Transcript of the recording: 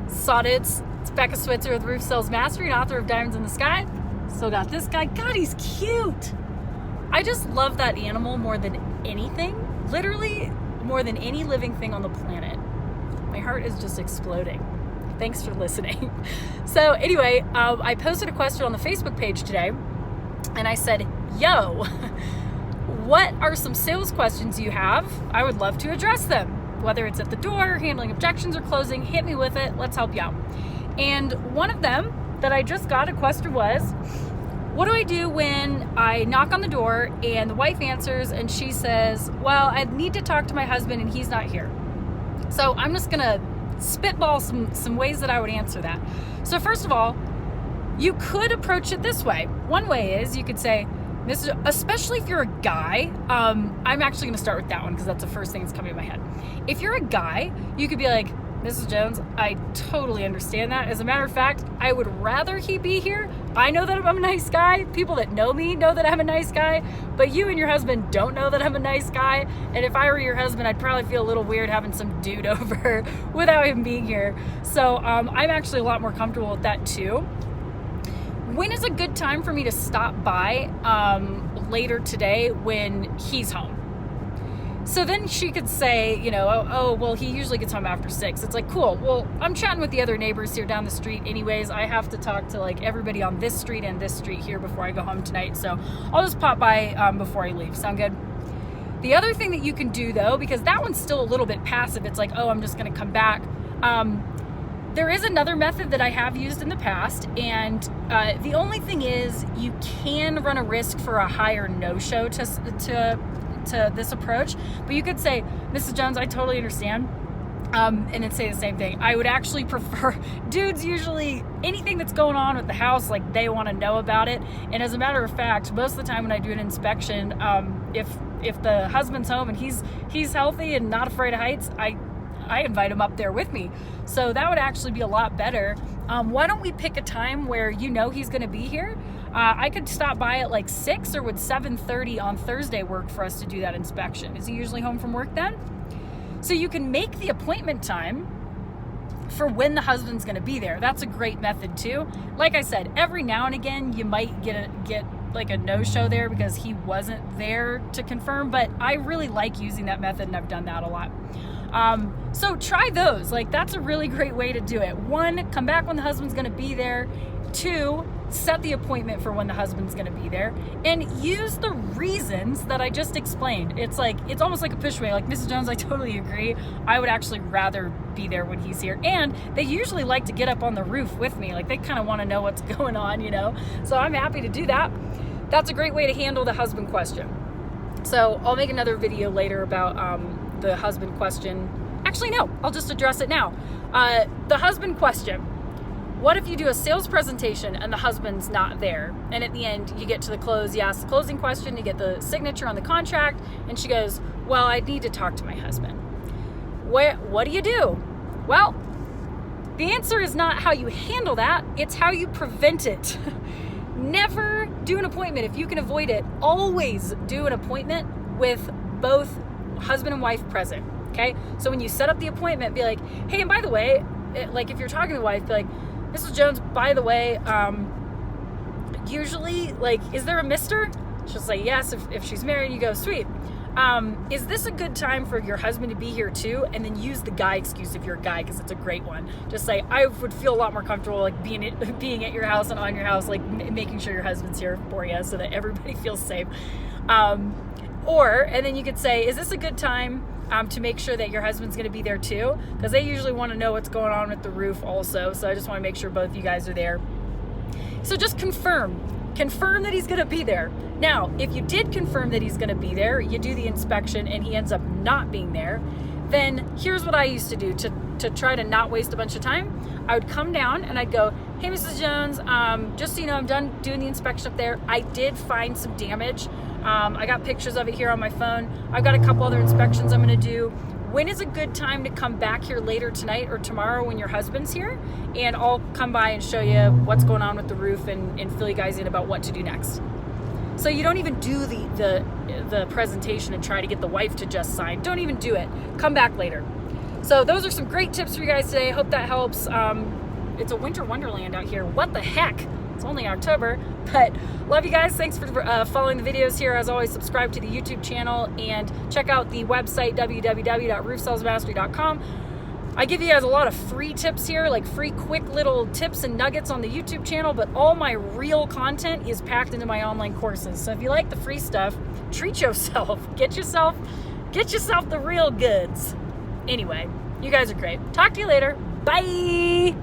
Saudits. It's Becca Switzer with Roof Sales Mastery and author of Diamonds in the Sky. Still got this guy. God, he's cute. I just love that animal more than anything. Literally more than any living thing on the planet. My heart is just exploding. Thanks for listening. So anyway, I posted a question on the Facebook page today, and I said, yo, what are some sales questions you have? I would love to address them. Whether it's at the door, handling objections, or closing, hit me with it. Let's help you out. And one of them that I just got a question was, what do I do when I knock on the door and the wife answers and she says, well, I need to talk to my husband and he's not here. So I'm just going to spitball some ways that I would answer that. So first of all, you could approach it this way. One way is you could say, especially if you're a guy, I'm actually going to start with that one because that's the first thing that's coming to my head. If you're a guy, you could be like, Mrs. Jones, I totally understand that. As a matter of fact, I would rather he be here. I know that I'm a nice guy. People that know me know that I'm a nice guy, but you and your husband don't know that I'm a nice guy. And if I were your husband, I'd probably feel a little weird having some dude over without him being here. So I'm actually a lot more comfortable with that too. When is a good time for me to stop by later today when he's home? So then she could say, oh, well, he usually gets home after 6. It's like, cool. Well, I'm chatting with the other neighbors here down the street anyways. I have to talk to everybody on this street and this street here before I go home tonight. So I'll just pop by before I leave. Sound good? The other thing that you can do though, because that one's still a little bit passive. It's like, oh, I'm just going to come back. There is another method that I have used in the past. And the only thing is you can run a risk for a higher no-show to this approach, but you could say, Mrs. Jones, I totally understand, and then say the same thing. I would actually prefer, dudes usually, anything that's going on with the house, they want to know about it, and as a matter of fact, most of the time when I do an inspection, if the husband's home and he's healthy and not afraid of heights, I invite him up there with me. So that would actually be a lot better. Why don't we pick a time where he's going to be here? I could stop by at 6, or would 7:30 on Thursday work for us to do that inspection? Is he usually home from work then? So you can make the appointment time for when the husband's going to be there. That's a great method too. Like I said, every now and again you might get a no-show there because he wasn't there to confirm, but I really like using that method and I've done that a lot. So try those. That's a really great way to do it. 1, come back when the husband's going to be there. 2, set the appointment for when the husband's going to be there, and use the reasons that I just explained. It's almost like a push away. Mrs. Jones, I totally agree. I would actually rather be there when he's here. And they usually like to get up on the roof with me. They kind of want to know what's going on, So I'm happy to do that. That's a great way to handle the husband question. So I'll make another video later about the husband question. Actually, no, I'll just address it now. The husband question. What if you do a sales presentation and the husband's not there? And at the end, you get to the close, you ask the closing question, you get the signature on the contract, and she goes, well, I need to talk to my husband. What do you do? Well, the answer is not how you handle that, it's how you prevent it. Never do an appointment if you can avoid it. Always do an appointment with both husband and wife present, okay? So when you set up the appointment, be like, hey, and by the way, if you're talking to the wife, be like, Mrs. Jones, by the way, usually, is there a mister? She'll say yes if she's married. You go, sweet. Is this a good time for your husband to be here too? And then use the guy excuse if you're a guy, because it's a great one. Just say, I would feel a lot more comfortable being at your house and on your house, making sure your husband's here for you so that everybody feels safe. And then you could say, is this a good time to make sure that your husband's going to be there too? Because they usually want to know what's going on with the roof also. So I just want to make sure both of you guys are there. So just confirm that he's going to be there. Now, if you did confirm that he's going to be there, you do the inspection and he ends up not being there, then here's what I used to do to try to not waste a bunch of time. I would come down and I'd go, hey, Mrs. Jones, just so you know, I'm done doing the inspection up there. I did find some damage. I got pictures of it here on my phone. I've got a couple other inspections I'm going to do. When is a good time to come back here later tonight or tomorrow when your husband's here? And I'll come by and show you what's going on with the roof and fill you guys in about what to do next. So you don't even do the presentation and try to get the wife to just sign. Don't even do it. Come back later. So those are some great tips for you guys today. Hope that helps. It's a winter wonderland out here. What the heck? It's only October, but love you guys. Thanks for following the videos here. As always, subscribe to the YouTube channel and check out the website, www.roofsalesmastery.com. I give you guys a lot of free tips here, like free quick little tips and nuggets on the YouTube channel, but all my real content is packed into my online courses. So if you like the free stuff, treat yourself. Get yourself the real goods. Anyway, you guys are great. Talk to you later. Bye.